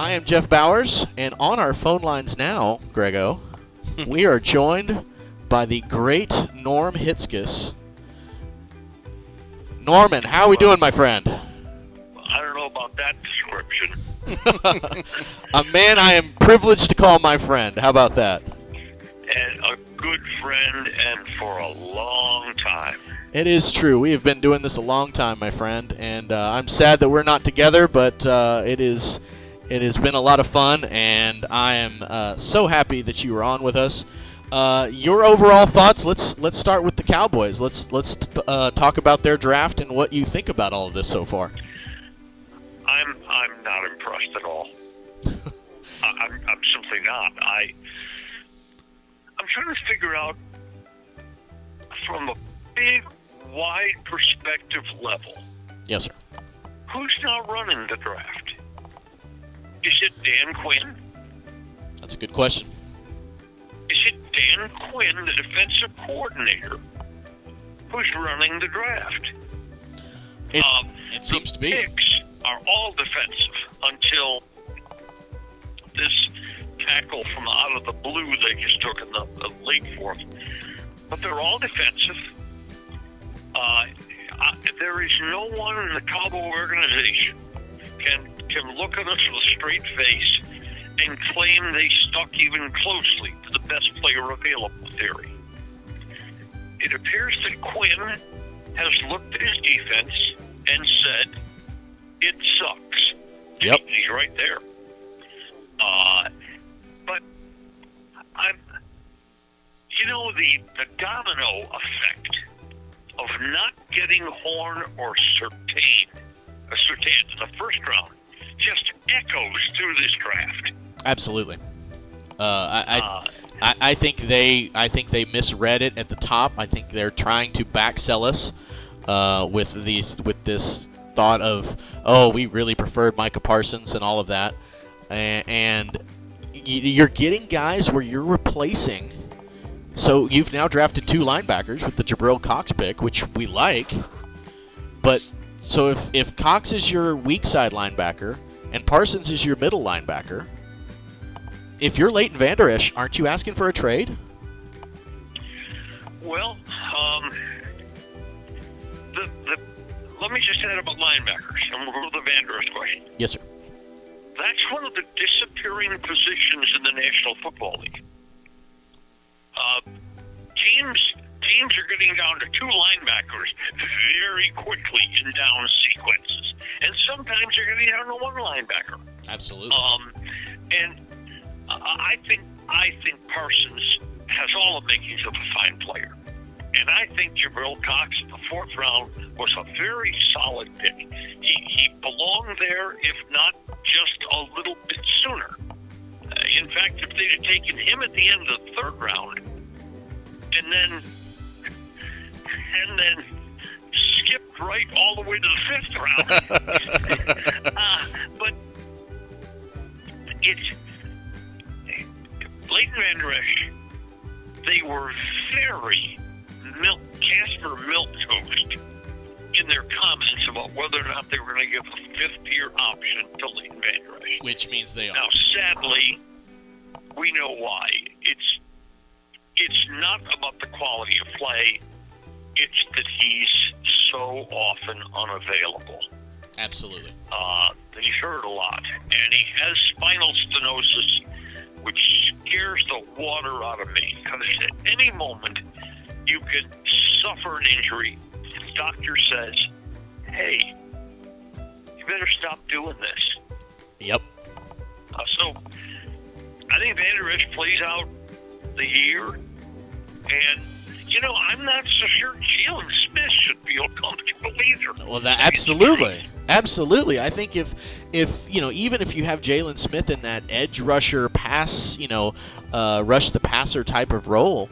I am Jeff Bowers, and on our phone lines now, Grego, we are joined by the great Norm Hitzges. Norman, how are we doing, my friend? I don't know about that description. A man I am privileged to call my friend. How about that? And a good friend, and for a long time. It is true. We have been doing this a long time, my friend, and I'm sad that we're not together, but it has been a lot of fun, and I am so happy that you were on with us. Your overall thoughts? Let's start with the Cowboys. Let's talk about their draft and what you think about all of this so far. I'm not impressed at all. I'm simply not. I'm trying to figure out from a big, wide perspective level. Yes, sir. Who's now running the draft? Is it Dan Quinn? That's a good question. Is it Dan Quinn, the defensive coordinator, who's running the draft? It seems to be. Picks are all defensive until this tackle from out of the blue they just took in the late fourth. But they're all defensive. There is no one in the Cowboy organization can look at us with a straight face and claim they stuck even closely to the best player available theory. It appears that Quinn has looked at his defense and said, it sucks. Yep. He's right there. But the domino effect of not getting Horn or Surtain in the first round just echoes through this draft. This I think they misread it at the top. I think they're trying to backsell us with this thought of, oh, we really preferred Micah Parsons and all of that, and you're getting guys where you're replacing. So you've now drafted 2 linebackers with the Jabril Cox pick, which we like. But so if Cox is your weak side linebacker and Parsons is your middle linebacker, if you're Leighton Vander Esch, aren't you asking for a trade? Well, let me just add about linebackers, and we'll go to the Vander Esch question. Yes, sir. That's one of the disappearing positions in the National Football League. Teams are getting down to 2 linebackers very quickly in down sequences, and sometimes they're getting down to 1 linebacker. Absolutely. And I think Parsons has all the makings of a fine player, and I think Jabril Cox in the 4th round was a very solid pick. He belonged there, if not just a little bit sooner. In fact, if they'd have taken him at the end of the 3rd round, and then skipped right all the way to the 5th round. But it's Leighton Vander Esch. They were very Casper milquetoast in their comments about whether or not they were going to give a 5th-year option to Leighton Vander Esch. Which means they are. Now, sadly, we know why. It's not about the quality of play. It's that he's so often unavailable. Absolutely. He's hurt a lot, and he has spinal stenosis, which scares the water out of me, because at any moment you could suffer an injury. The doctor says, hey, you better stop doing this. Yep. So I think Vander Esch plays out the year, and I'm not so sure Jalen Smith should feel comfortable either. Well, absolutely. I think if even if you have Jalen Smith in that edge rusher pass, rush the passer type of role,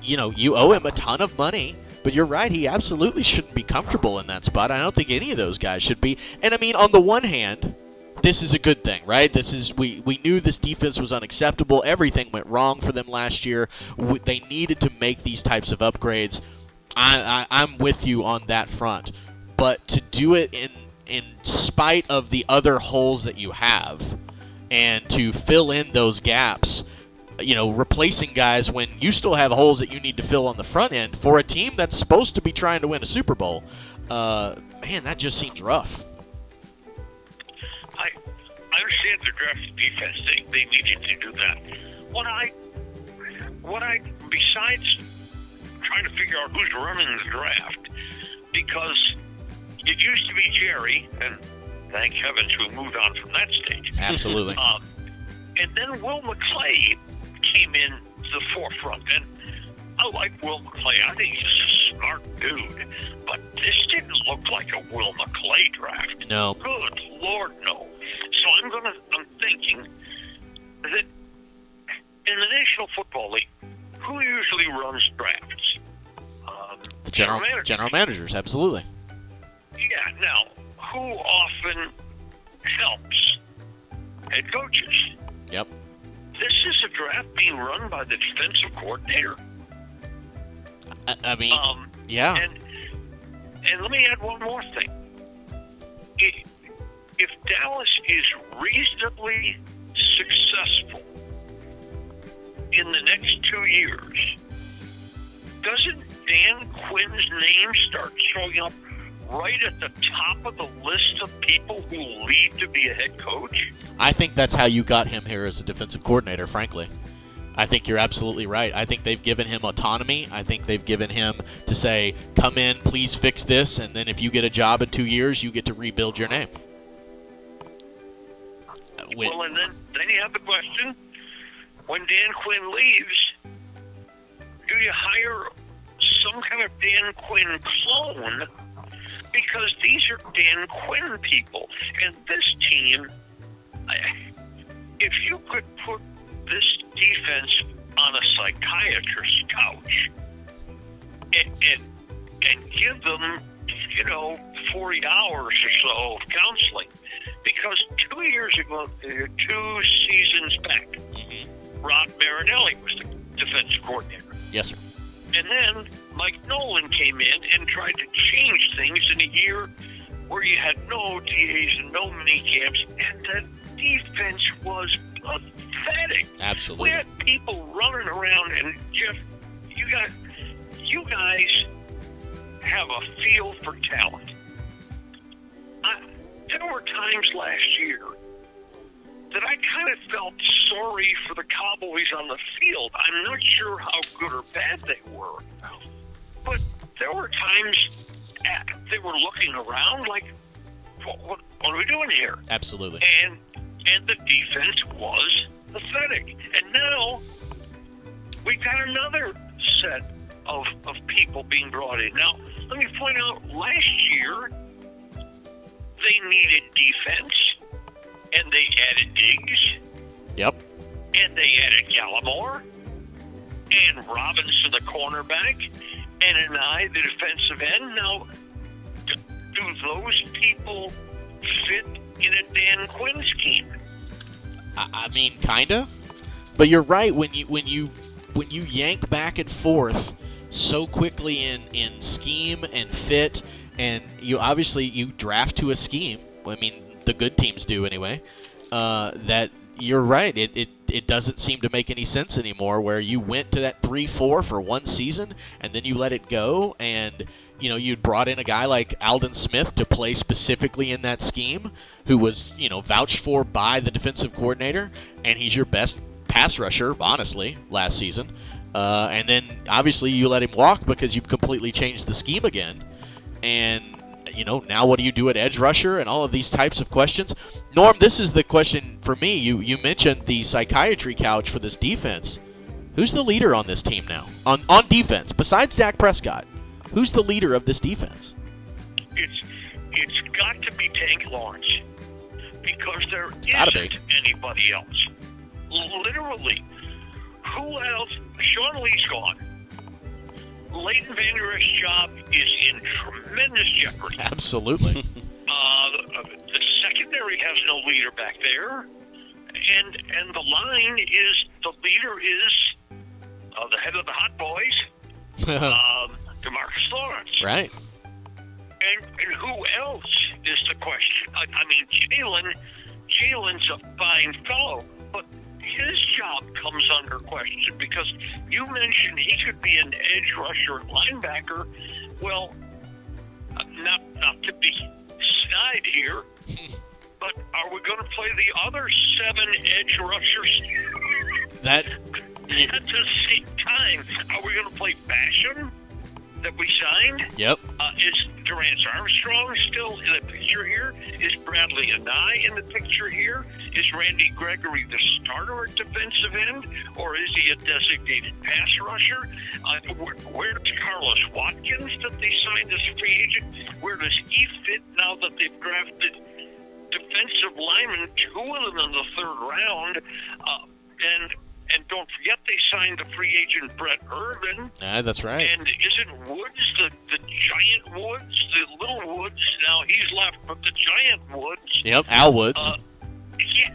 you owe him a ton of money. But you're right, he absolutely shouldn't be comfortable in that spot. I don't think any of those guys should be. And I mean, on the one hand, this is a good thing, right? We knew this defense was unacceptable. Everything went wrong for them last year. They needed to make these types of upgrades. I'm with you on that front. But to do it in spite of the other holes that you have, and to fill in those gaps, replacing guys when you still have holes that you need to fill on the front end for a team that's supposed to be trying to win a Super Bowl. Man, that just seems rough. I understand the draft defense. They needed to do that. What I besides trying to figure out who's running the draft, because it used to be Jerry, and thank heavens we moved on from that stage. Absolutely. And then Will McClay came in to the forefront, and I like Will McClay. I think he's a smart dude, but this didn't look like a Will McClay draft. No. Good Lord, no. So I'm thinking that in the National Football League, who usually runs drafts? The general managers, absolutely. Yeah. Now, who often helps? Head coaches. Yep. This is a draft being run by the defensive coordinator. I mean, yeah. And let me add one more thing. If Dallas is reasonably successful in the next 2 years, doesn't Dan Quinn's name start showing up right at the top of the list of people who leave to be a head coach? I think that's how you got him here as a defensive coordinator, frankly. I think you're absolutely right. I think they've given him autonomy. I think they've given him to say, come in, please fix this, and then if you get a job in 2 years, you get to rebuild your name. Well, and then you have the question, when Dan Quinn leaves, do you hire some kind of Dan Quinn clone? Because these are Dan Quinn people. And this team, if you could put this defense on a psychiatrist's couch and give them, 40 hours or so of counseling. Because 2 years ago, 2 seasons back, Rod Marinelli was the defensive coordinator. Yes, sir. And then Mike Nolan came in and tried to change things in a year where you had no OTAs and no mini camps, and the defense was pathetic. Absolutely. We had people running around, and Jeff, you guys have a feel for talent. There were times last year that I kind of felt sorry for the Cowboys on the field. I'm not sure how good or bad they were, but there were times they were looking around like, what are we doing here? Absolutely. And the defense was pathetic. And now we've got another set of people being brought in. Now, let me point out, last year they needed defense, and they added Diggs. Yep. And they added Gallimore, and Robinson, the cornerback, and Anai, the defensive end. Now, do those people fit in a Dan Quinn scheme? I mean, kinda. But you're right. When you yank back and forth so quickly in scheme and fit, and you draft to a scheme. I mean, the good teams do anyway. That you're right. It doesn't seem to make any sense anymore. Where you went to that 3-4 for one season and then you let it go, and you'd brought in a guy like Aldon Smith to play specifically in that scheme, who was vouched for by the defensive coordinator, and he's your best pass rusher, honestly, last season. And then obviously you let him walk because you've completely changed the scheme again. And now what do you do at edge rusher and all of these types of questions? Norm, this is the question for me. You mentioned the psychiatry couch for this defense. Who's the leader on this team now? On defense, besides Dak Prescott, who's the leader of this defense? It's got to be Tank Lawrence, because there isn't anybody else. Literally, who else? Sean Lee's gone. Leighton Vander Esch's job is in tremendous jeopardy. Absolutely. The secondary has no leader back there, and the line is, the leader is the head of the Hot Boys, DeMarcus Lawrence. Right. And who else is the question? I mean, Jalen's a fine fellow, but his job comes under question because you mentioned he could be an edge rusher and linebacker. Well, not to be snide here, but are we going to play the other 7 edge rushers That at the same time? Are we going to play Basham that we signed? Yep. Is Durance Armstrong still in the picture here? Is Bradley Anai in the picture here? Is Randy Gregory the starter at defensive end, or is he a designated pass rusher? Where does Carlos Watkins that they signed as a free agent? Where does he fit now that they've drafted defensive linemen, 2 of them in the 3rd round? And don't forget they signed the free agent Brett Irvin. That's right. And isn't Woods the giant Woods, the little Woods? Now he's left, but the giant Woods. Yep, Al Woods. Yeah,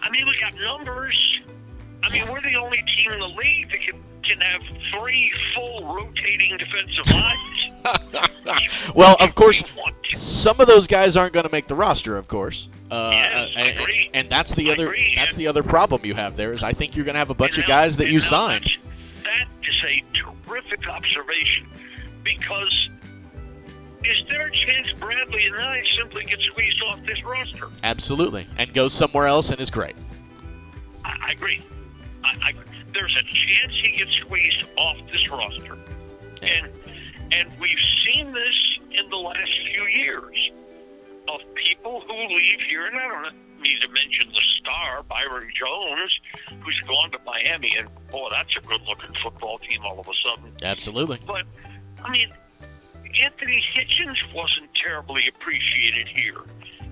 we got numbers. We're the only team in the league that can have 3 full rotating defensive lines. Well, of course, some of those guys aren't going to make the roster, of course. Yes, I agree. And that's the other problem you have there is I think you're going to have a bunch of guys that you signed. That is a terrific observation because is there a chance Bradley and I simply get squeezed off this roster? Absolutely, and goes somewhere else and is great. I agree. There's a chance he gets squeezed off this roster. Yeah. And we've seen this in the last few years of people who leave here, and I don't need to mention the star, Byron Jones, who's gone to Miami, and, that's a good-looking football team all of a sudden. Absolutely. But, Anthony Hitchens wasn't terribly appreciated here.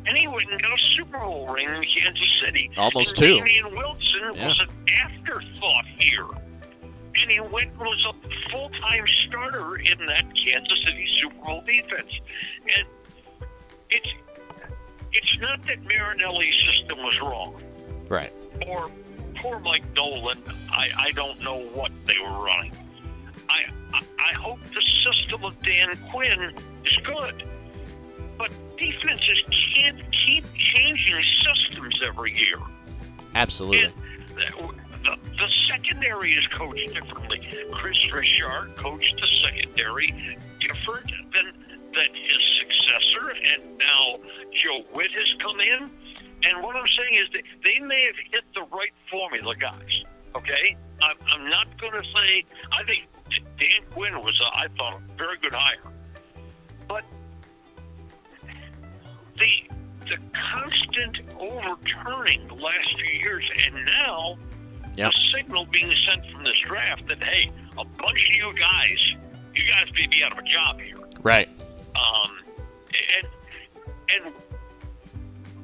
And he went and got a Super Bowl ring in Kansas City. Almost and 2. Damian Wilson was an afterthought here. And he was a full-time starter in that Kansas City Super Bowl defense. And it's not that Marinelli's system was wrong. Right. Or poor Mike Nolan, I don't know what they were running. I hope the system of Dan Quinn is good. But defenses can't keep changing systems every year. Absolutely. And the secondary is coached differently. Chris Richard coached the secondary different than his successor, and now Joe Witt has come in. And what I'm saying is that they may have hit the right formula, guys. Okay? I'm not going to say I think Dan Quinn was, I thought, a very good hire. But the constant overturning the last few years, and now the signal being sent from this draft that, hey, a bunch of you guys may be out of a job here. Right. And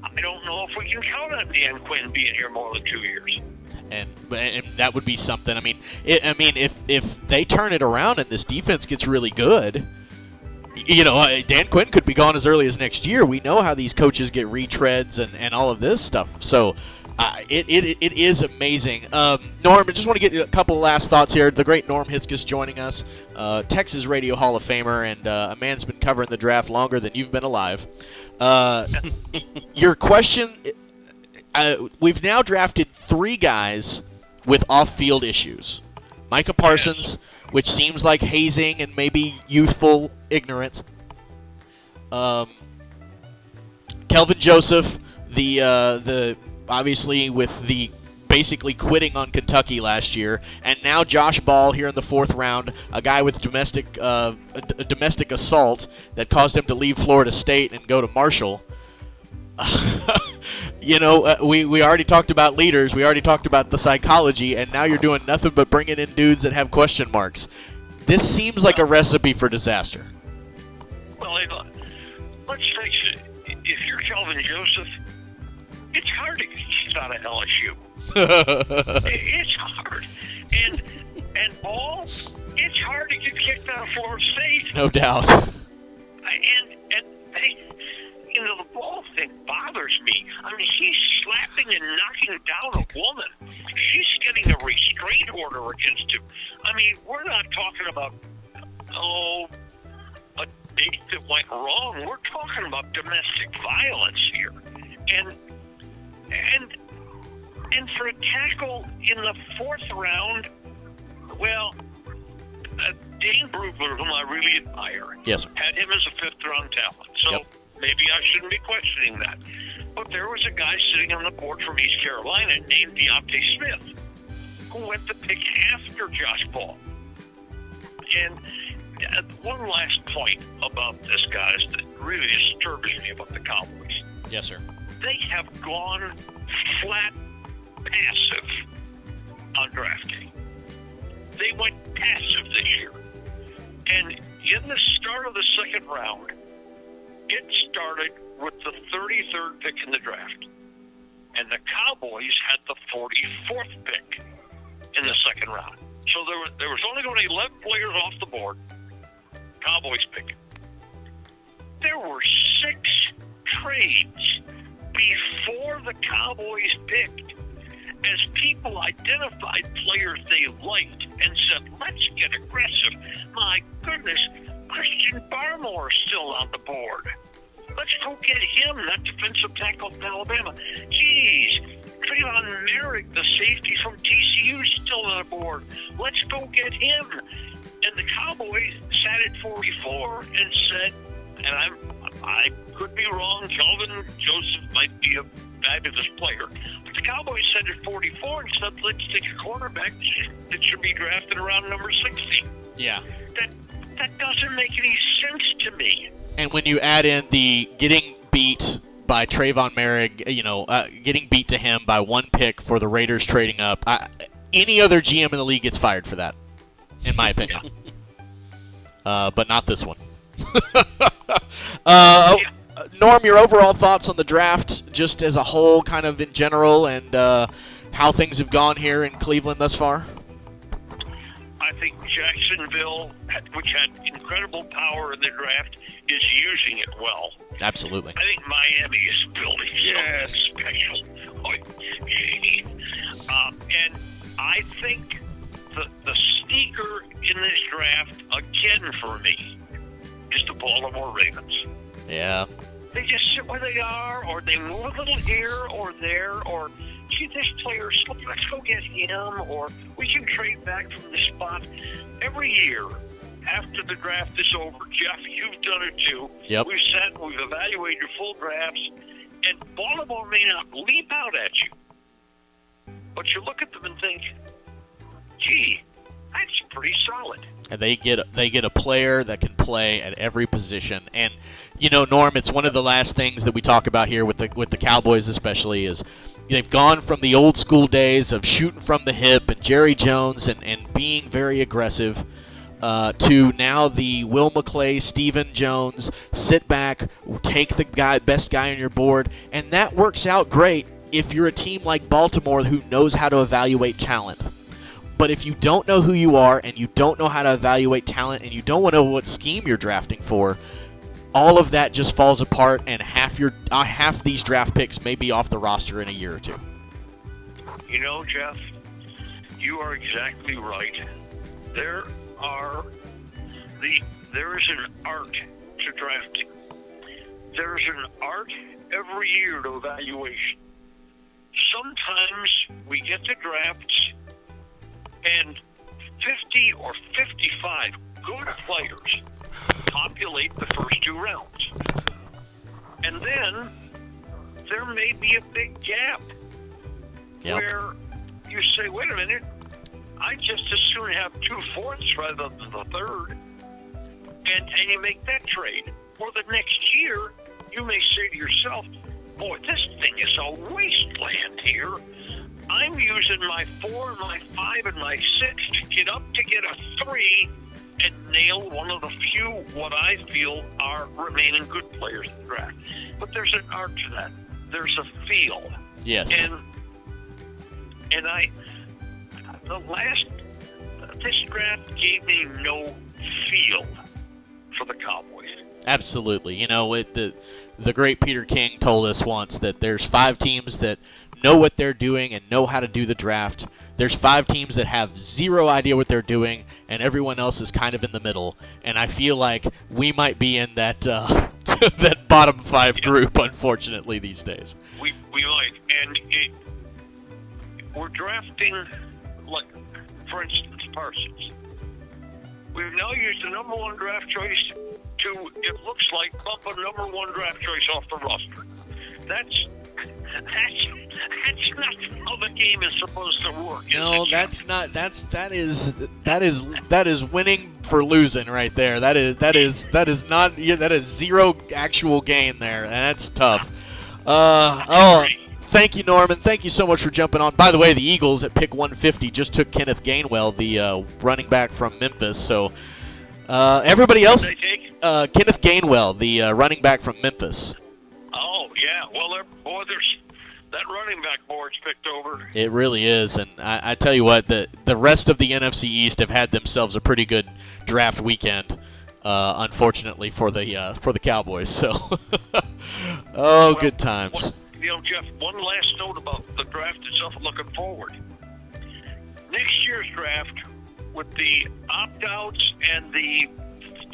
I don't know if we can count on Dan Quinn being here more than 2 years. And that would be something. If they turn it around and this defense gets really good, Dan Quinn could be gone as early as next year. We know how these coaches get retreads and all of this stuff. So it is amazing. Norm, I just want to get a couple of last thoughts here. The great Norm Hitzges joining us, Texas Radio Hall of Famer, and a man's been covering the draft longer than you've been alive. Your question, we've now drafted 3 guys with off-field issues. Micah Parsons, which seems like hazing and maybe youthful ignorance. Kelvin Joseph, the obviously with the basically quitting on Kentucky last year, and now Josh Ball here in the 4th round, a guy with domestic assault that caused him to leave Florida State and go to Marshall. We already talked about leaders. We already talked about the psychology, and now you're doing nothing but bringing in dudes that have question marks. This seems like a recipe for disaster. Well, let's face it. If you're Kelvin Joseph, it's hard to get out of LSU. It's hard. And Ball, it's hard to get kicked out of Florida State. No doubt. The Ball thing bothers me. He's slapping and knocking down a woman. She's getting a restraint order against him. We're not talking about, a debate that went wrong. We're talking about domestic violence here, and for a tackle in the 4th round, well, Dane Brugler, whom I really admire, yes, had him as a 5th-round talent. So yep. maybe I shouldn't be questioning that. But there was a guy sitting on the board from East Carolina named Deontay Smith, who went to pick after Josh Ball. And one last point about this, guys, that really disturbs me about the Cowboys. Yes, sir. They have gone flat passive on drafting. They went passive this year. And in the start of the 2nd round, it started with the 33rd pick in the draft. And the Cowboys had the 44th pick in the 2nd round. So there was only going to be 11 players off the board. Cowboys pick. There were 6 trades before the Cowboys picked as people identified players they liked and said, let's get aggressive. My goodness, Christian Barmore is still on the board. Let's go get him, that defensive tackle from Alabama. Geez, Trayvon Merrick, the safety from TCU, is still on the board. Let's go get him. And the Cowboys sat at 44 and said, and I could be wrong, Kelvin Joseph might be a fabulous player, but the Cowboys sat at 44 and said, let's take a quarterback that should be drafted around number 60. Yeah. That doesn't make any sense to me. And when you add in the getting beat by Trayvon Merrick, getting beat to him by 1 pick for the Raiders trading up, any other GM in the league gets fired for that, in my opinion. But not this one. Norm, your overall thoughts on the draft, just as a whole, kind of in general, and how things have gone here in Cleveland thus far? I think Jacksonville, which had incredible power in the draft, is using it well. Absolutely. I think Miami is building something special. And I think the sneaker in this draft, again for me, is the Baltimore Ravens. Yeah. They just sit where they are, or they move a little here or there, or gee, this player slipped, let's go get him, or we can trade back from the spot. Every year, after the draft is over, Jeff, you've done it too. Yep. We've sat, we've evaluated full drafts, and Baltimore may not leap out at you, but you look at them and think, gee, that's pretty solid. And they get a player that can play at every position. And Norm, it's one of the last things that we talk about here with the Cowboys, especially, is they've gone from the old school days of shooting from the hip and Jerry Jones and being very aggressive to now the Will McClay, Stephen Jones, sit back, take the best guy on your board, and that works out great if you're a team like Baltimore who knows how to evaluate talent. But if you don't know who you are and you don't know how to evaluate talent and you don't know what scheme you're drafting for, all of that just falls apart, and half these draft picks may be off the roster in a year or two. Jeff, you are exactly right. There is an art to drafting. There's an art every year to evaluation. Sometimes we get to drafts and 50 or 55 good players populate the first 2 rounds. And then there may be a big gap where you say, wait a minute, I just as soon have 2 fourths rather than the 3rd. And you make that trade. Or the next year, you may say to yourself, boy, this thing is a wasteland here. I'm using my 4, my 5, and my 6 to get up to get a 3 and nail one of the few what I feel are remaining good players in the draft. But there's an art to that. There's a feel. Yes. And this draft gave me no feel for the Cowboys. Absolutely. The great Peter King told us once that there's 5 teams that know what they're doing and know how to do the draft. There's 5 teams that have zero idea what they're doing, and everyone else is kind of in the middle. And I feel like we might be in that that bottom 5 group, unfortunately, these days. We might, and we're drafting, like, for instance, Parsons. We've now used the number 1 draft choice to, it looks like, bump a number 1 draft choice off the roster. That's not how the game is supposed to work. No, that's not. That is winning for losing right there. That is not. That is zero actual gain there, and that's tough. Thank you, Norman. Thank you so much for jumping on. By the way, the Eagles at pick 150 just took Kenneth Gainwell, the running back from Memphis. So everybody else, Kenneth Gainwell, the running back from Memphis. Oh yeah, well, there's that running back board's picked over. It really is, and I tell you what, the rest of the NFC East have had themselves a pretty good draft weekend. Unfortunately for the Cowboys. So, good times. Jeff, one last note about the draft itself. Looking forward, next year's draft with the opt-outs and the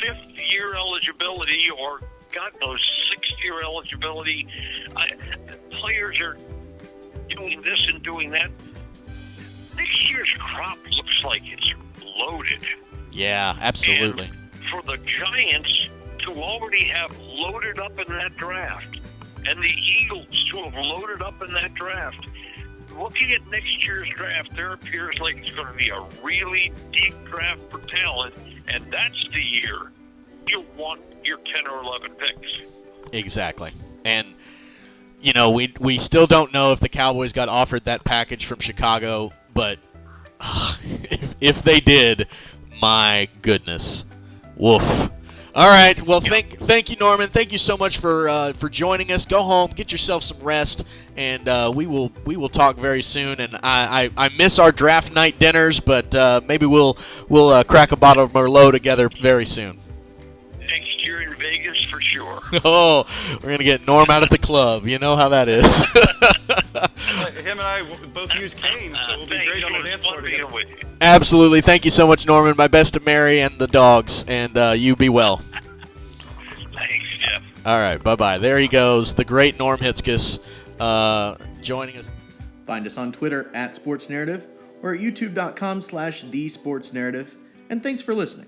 5th-year eligibility, or God knows, 6th-year eligibility. Players are doing this and doing that. Next year's crop looks like it's loaded. Yeah, absolutely. And for the Giants to already have loaded up in that draft, and the Eagles to have loaded up in that draft, looking at next year's draft, there appears like it's going to be a really deep draft for talent, and that's the year you'll want your 10 or 11 picks. Exactly. And, we still don't know if the Cowboys got offered that package from Chicago, but if they did, my goodness. Woof. All right. Well, thank you, Norman. Thank you so much for joining us. Go home, get yourself some rest, and we will talk very soon. And I miss our draft night dinners, but maybe we'll crack a bottle of Merlot together very soon. Next year in Vegas for sure. Oh, we're gonna get Norm out at the club. You know how that is. Him and I both use canes, so we'll be great on the dance floor together. Absolutely. Thank you so much, Norman. My best to Mary and the dogs, and you be well. Thanks, Jeff. All right, bye-bye. There he goes, the great Norm Hitzges, joining us. Find us on Twitter @SportsNarrative or at youtube.com/TheSportsNarrative. And thanks for listening.